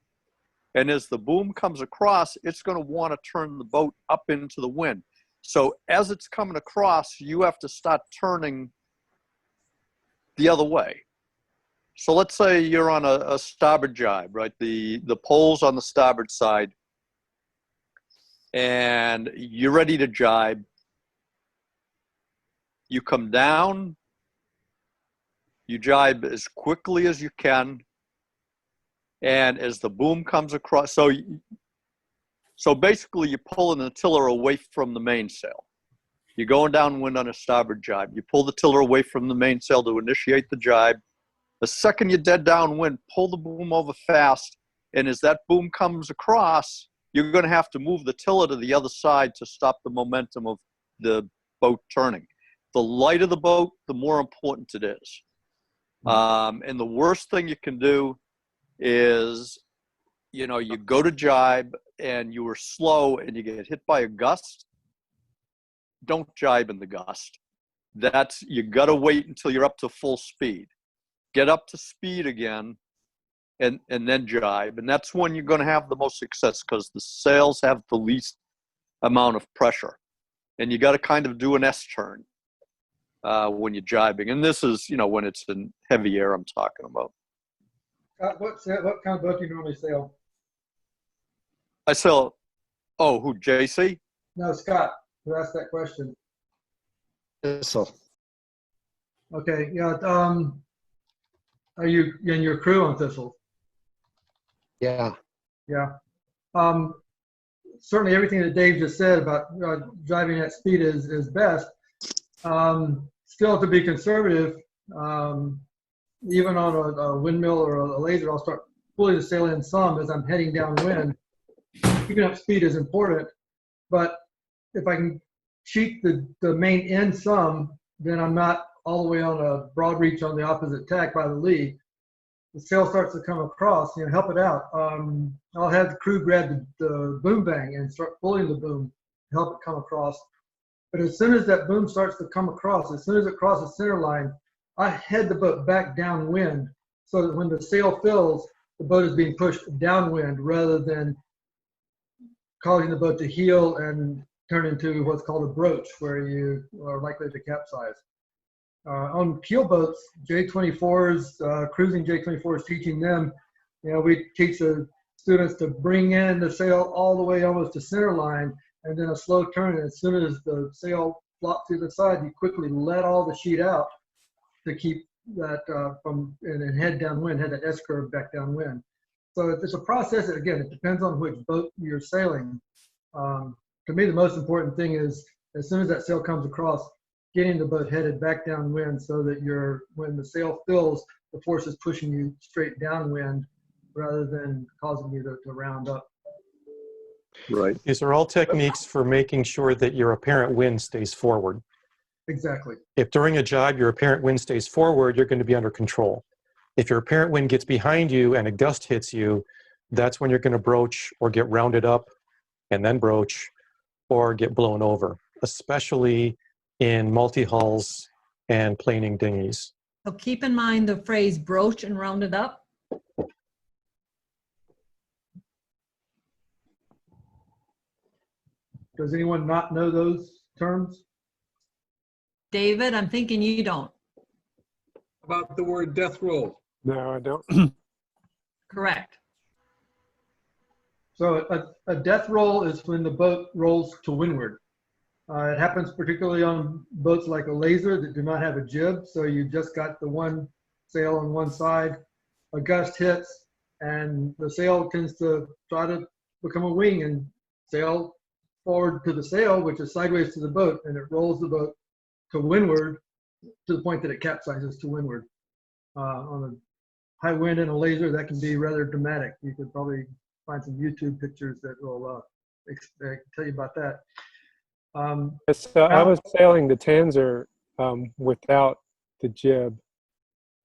And as the boom comes across, it's going to want to turn the boat up into the wind. So as it's coming across, you have to start turning the other way. So let's say you're on a starboard jibe, right? The pole's on the starboard side, and you're ready to jibe. You come down, you jibe as quickly as you can, and as the boom comes across, so basically you're pulling the tiller away from the mainsail. You're going downwind on a starboard jibe. You pull the tiller away from the mainsail to initiate the jibe. The second you're dead downwind, pull the boom over fast, and as that boom comes across, you're going to have to move the tiller to the other side to stop the momentum of the boat turning. The lighter the boat, the more important it is. And the worst thing you can do is, you go to jibe and you were slow and you get hit by a gust. Don't jibe in the gust. You got to wait until you're up to full speed. Get up to speed again and then jibe. And that's when you're going to have the most success, because the sails have the least amount of pressure. And you got to kind of do an S turn when you're jibing. And this is, when it's in heavy air I'm talking about. What kind of boat do you normally sail? I sail, who, JC? No, Scott, who asked that question. Thistle. Okay, yeah. Are you and your crew on Thistle? Yeah. Yeah. Certainly everything that Dave just said about driving at speed is best. Still, to be conservative, even on a windmill or a laser, I'll start pulling the sail in some as I'm heading downwind. Keeping up speed is important, but if I can cheat the main end some, then I'm not all the way on a broad reach on the opposite tack by the lee. The sail starts to come across, help it out. I'll have the crew grab the boom bang and start pulling the boom, help it come across. But as soon as that boom starts to come across, as soon as it crosses center line, I head the boat back downwind so that when the sail fills, the boat is being pushed downwind rather than causing the boat to heel and turn into what's called a broach, where you are likely to capsize. On keel boats, J24s, cruising J24s, teaching them, we teach the students to bring in the sail all the way almost to center line and then a slow turn. And as soon as the sail flops to the side, you quickly let all the sheet out to keep that and head downwind, head that S curve back downwind. So it's a process that, again, it depends on which boat you're sailing. To me, the most important thing is as soon as that sail comes across, getting the boat headed back downwind so that when the sail fills, the force is pushing you straight downwind rather than causing you to round up. Right. These are all techniques for making sure that your apparent wind stays forward. Exactly. If during a jibe your apparent wind stays forward, you're going to be under control. If your apparent wind gets behind you and a gust hits you, that's when you're going to broach or get rounded up and then broach or get blown over, especially in multi-hulls and planing dinghies. So keep in mind the phrase broach and rounded up. Does anyone not know those terms? David, I'm thinking you don't. About the word death roll? No, I don't. Correct. So a death roll is when the boat rolls to windward. It happens particularly on boats like a laser that do not have a jib. So you just got the one sail on one side, a gust hits, and the sail tends to try to become a wing and sail forward to the sail, which is sideways to the boat, and it rolls the boat to windward to the point that it capsizes to windward. On a high wind and a laser, that can be rather dramatic. You could probably find some YouTube pictures that will tell you about that. So I was sailing the Tanzer without the jib,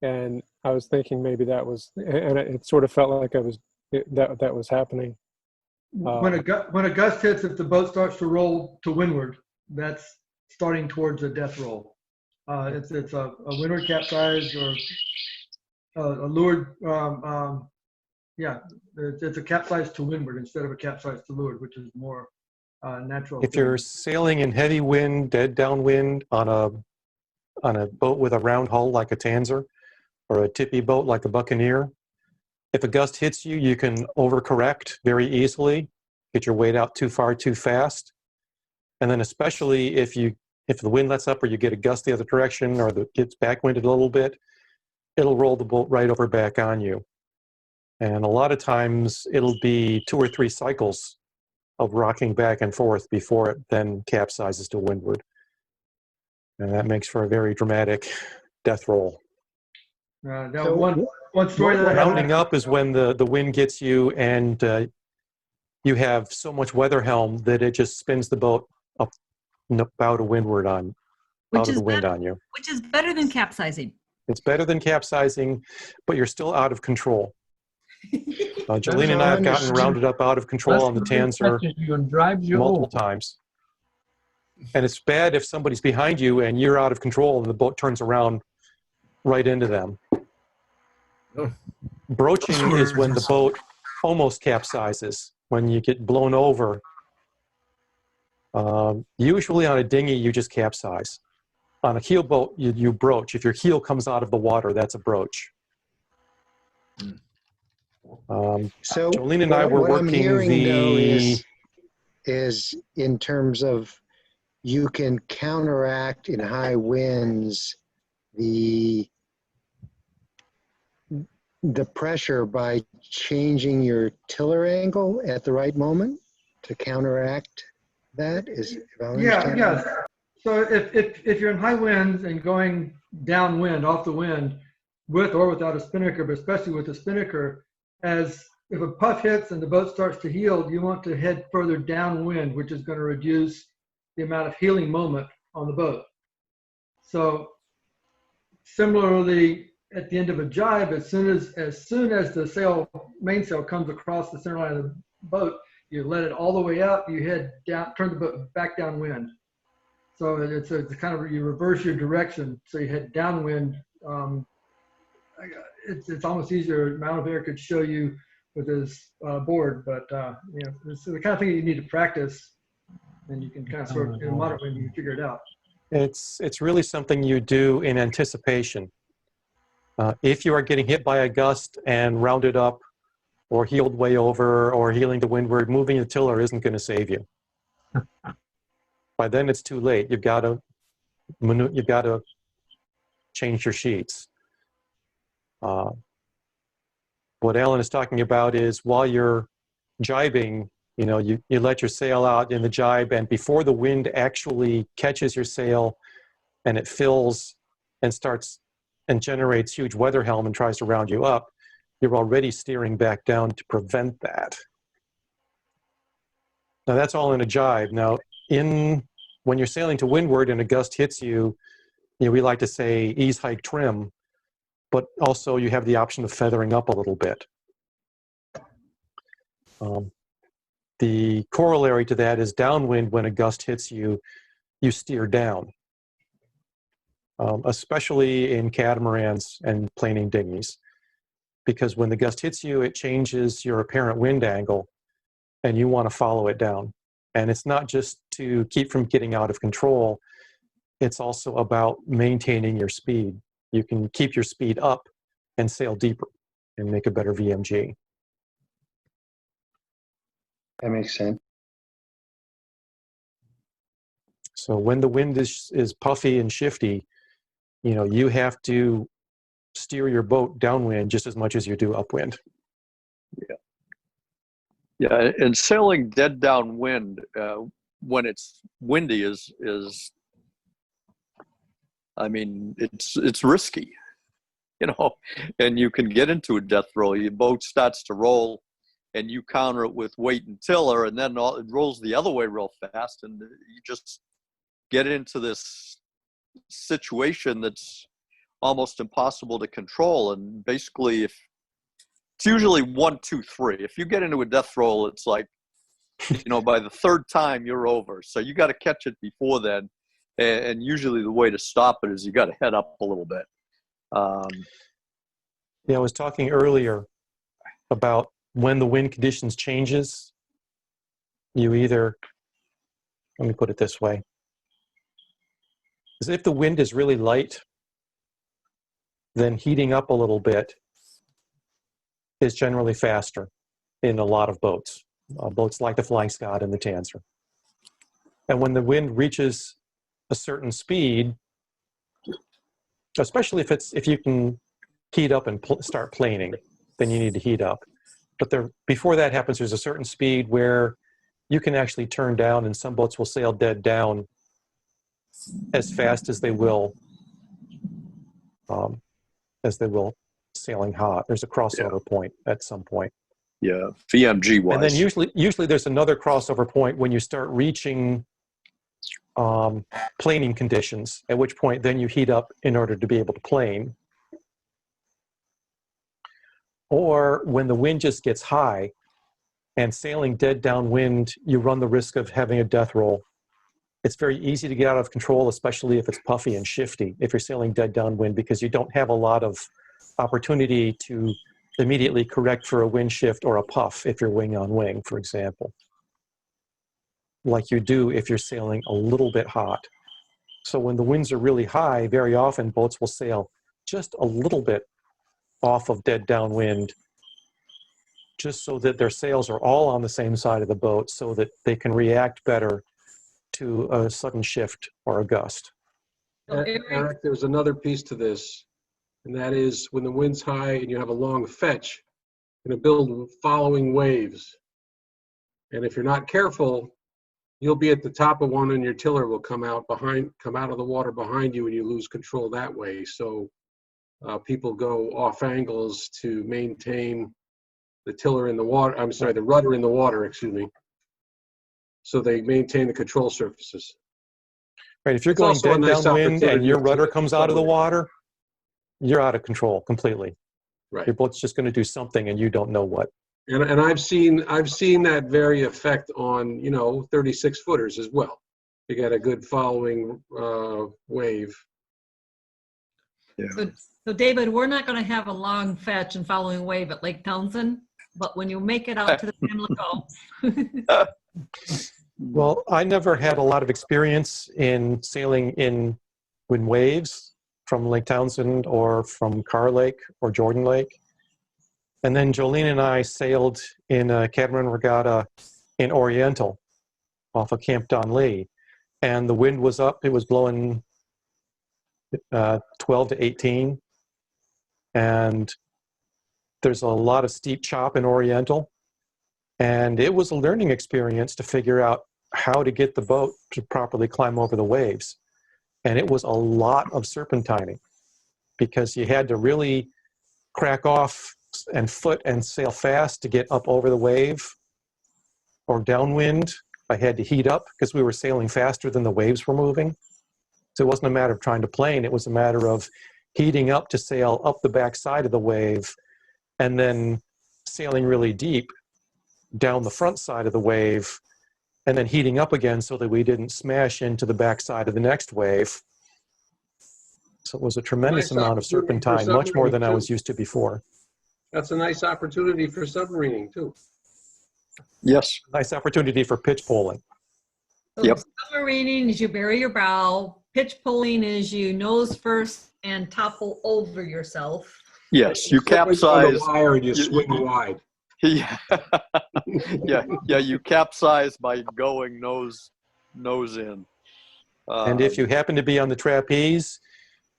and I was thinking maybe that was, and it sort of felt like that was happening. When a gust hits, if the boat starts to roll to windward, that's starting towards a death roll. It's a windward capsize or a leeward. It's a capsize to windward instead of a capsize to leeward, which is more natural. If you're sailing in heavy wind, dead downwind on a boat with a round hull like a Tanzer or a tippy boat like a Buccaneer, if a gust hits you, you can overcorrect very easily, get your weight out too far too fast. And then especially if the wind lets up or you get a gust the other direction or it gets backwinded a little bit, it'll roll the boat right over back on you. And a lot of times it'll be 2 or 3 cycles of rocking back and forth before it then capsizes to windward. And that makes for a very dramatic death roll. One story that I rounding up is when the wind gets you and you have so much weather helm that it just spins the boat up out of windward on you. Which is better than capsizing. It's better than capsizing, but you're still out of control. Jolene and I have gotten rounded up out of control on the Tanzer multiple times. And it's bad if somebody's behind you and you're out of control and the boat turns around right into them. Broaching is when the boat almost capsizes, when you get blown over. Usually on a dinghy, you just capsize. On a keel boat, you broach. If your keel comes out of the water, that's a broach. So Jolene and I were what I'm working hearing, though, is in terms of you can counteract in high winds the pressure by changing your tiller angle at the right moment to counteract that. Yeah. So if you're in high winds and going downwind, off the wind, with or without a spinnaker, but especially with a spinnaker, if a puff hits and the boat starts to heel, you want to head further downwind, which is going to reduce the amount of heeling moment on the boat. So similarly, at the end of a jibe, as soon as the main sail comes across the center line of the boat, you let it all the way up, you head down, turn the boat back downwind. So it's kind of, you reverse your direction, so you head downwind. It's almost easier. Mount of Air could show you with his board, but you know, it's the kind of thing you need to practice, and you can kind of sort of, in moderate wind, you figure it out. It's really something you do in anticipation. If you are getting hit by a gust and rounded up or heeled way over or heeling to windward, moving the tiller isn't going to save you. By then it's too late. You've got to change your sheets. What Alan is talking about is while you're jibing, you know, you let your sail out in the jibe, and before the wind actually catches your sail and it fills and starts and generates huge weather helm and tries to round you up, you're already steering back down to prevent that. Now that's all in a jibe. Now when you're sailing to windward and a gust hits you, we like to say ease, hike, trim, but also you have the option of feathering up a little bit. The corollary to that is downwind. When a gust hits you, you steer down, especially in catamarans and planing dinghies, because when the gust hits you, it changes your apparent wind angle, and you want to follow it down. And it's not just to keep from getting out of control, it's also about maintaining your speed. You can keep your speed up and sail deeper and make a better VMG. That makes sense. So when the wind is puffy and shifty, you have to steer your boat downwind just as much as you do upwind. Yeah, and sailing dead downwind when it's windy is I mean, it's risky, and you can get into a death roll. Your boat starts to roll, and you counter it with weight and tiller, and then it rolls the other way real fast, and you just get into this situation that's almost impossible to control. And basically, it's usually 1, 2, 3. If you get into a death roll, it's like, by the third time you're over. So you got to catch it before then. And usually the way to stop it is you got to head up a little bit. I was talking earlier about when the wind conditions changes, you either, let me put it this way, is if the wind is really light, then heating up a little bit is generally faster in a lot of boats. Boats like the Flying Scot and the Tanser. And when the wind reaches a certain speed, especially if you can heat up and start planing, then you need to heat up. But before that happens, there's a certain speed where you can actually turn down, and some boats will sail dead down as fast as they will sailing hot. There's a crossover point at some point. Yeah, VMG wise. And then usually there's another crossover point when you start reaching planing conditions, at which point then you heat up in order to be able to plane. Or when the wind just gets high and sailing dead downwind, you run the risk of having a death roll. It's very easy to get out of control, especially if it's puffy and shifty, if you're sailing dead downwind, because you don't have a lot of opportunity to immediately correct for a wind shift or a puff if you're wing on wing, for example, like you do if you're sailing a little bit hot. So when the winds are really high, very often boats will sail just a little bit off of dead downwind, just so that their sails are all on the same side of the boat so that they can react better to a sudden shift or a gust. Eric, there's another piece to this, and that is when the wind's high and you have a long fetch, you're going to build following waves. And if you're not careful, you'll be at the top of one and your tiller will come out of the water behind you, and you lose control that way. So people go off angles to maintain the tiller in the water, the rudder in the water, excuse me. So they maintain the control surfaces. Right, if you're It's going also a dead nice downwind and opportunity your to rudder comes out of the accelerate. water, you're out of control completely. Right. Your boat's just going to do something and you don't know what. And I've seen that very effect on, 36 footers as well. You got a good following wave. Yeah. So David, we're not going to have a long fetch and following wave at Lake Townsend, but when you make it out to the Pamlico. Well, I never had a lot of experience in sailing in waves from Lake Townsend or from Carr Lake or Jordan Lake. And then Jolene and I sailed in a catamaran regatta in Oriental off of Camp Don Lee. And the wind was up, it was blowing 12 to 18. And there's a lot of steep chop in Oriental. And it was a learning experience to figure out how to get the boat to properly climb over the waves. And it was a lot of serpentining because you had to really crack off and foot and sail fast to get up over the wave. Or downwind, I had to heat up because we were sailing faster than the waves were moving. So it wasn't a matter of trying to plane, it was a matter of heating up to sail up the back side of the wave and then sailing really deep down the front side of the wave and then heating up again so that we didn't smash into the back side of the next wave. So it was a tremendous amount of serpentine, much more than I was used to before. That's a nice opportunity for submarining too. Yes. Nice opportunity for pitch poling. So Yep. Submarining is you bury your bow. Pitch pulling is you nose first and topple over yourself. Yes, you Slip on capsize. the wire and you swing wide. Yeah. yeah, you capsize by going nose in. And if you happen to be on the trapeze,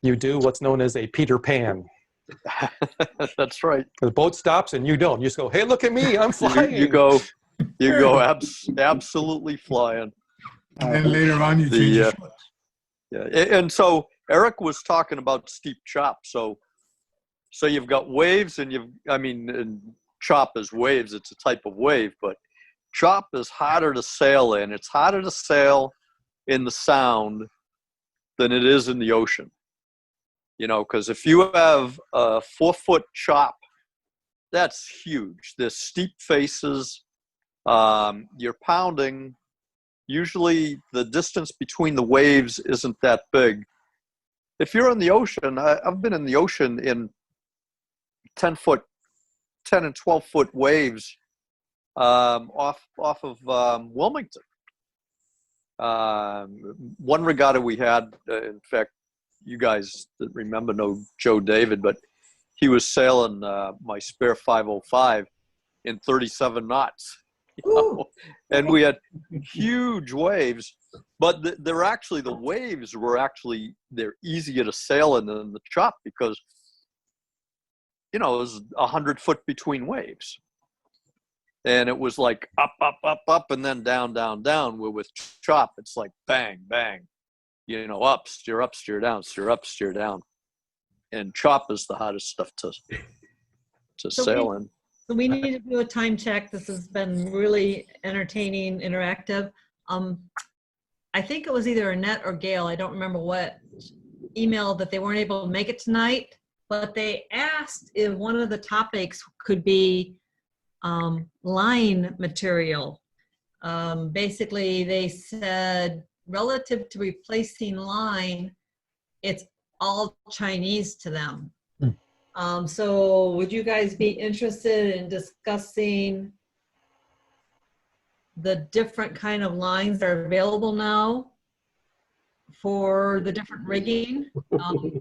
you do what's known as a Peter Pan. That's right. The boat stops and you don't. You just go, hey, look at me, I'm flying. You go absolutely flying. And then later on, you change your shorts. Yeah, and so Eric was talking about steep chop. So you've got waves, and and chop is waves. It's a type of wave, but chop is harder to sail in. It's harder to sail in the Sound than it is in the ocean. Because if you have a 4-foot chop, that's huge. There's steep faces. You're pounding. Usually the distance between the waves isn't that big. If you're in the ocean, I've been in the ocean in 10 and 12 foot waves off of Wilmington. One regatta we had, in fact, you guys that remember know Joe David, but he was sailing my spare 505 in 37 knots. And we had huge waves, but the waves they're easier to sail in than the chop because it was 100 foot between waves, and it was like up and then down. Where with chop it's like bang bang, up, steer down, steer up, steer down, and chop is the hardest stuff to sail in. So we need to do a time check. This has been really entertaining, interactive. I think it was either Annette or Gail, I don't remember what, emailed that they weren't able to make it tonight, but they asked if one of the topics could be line material. Basically, they said relative to replacing line, it's all Chinese to them. So would you guys be interested in discussing the different kind of lines that are available now for the different rigging?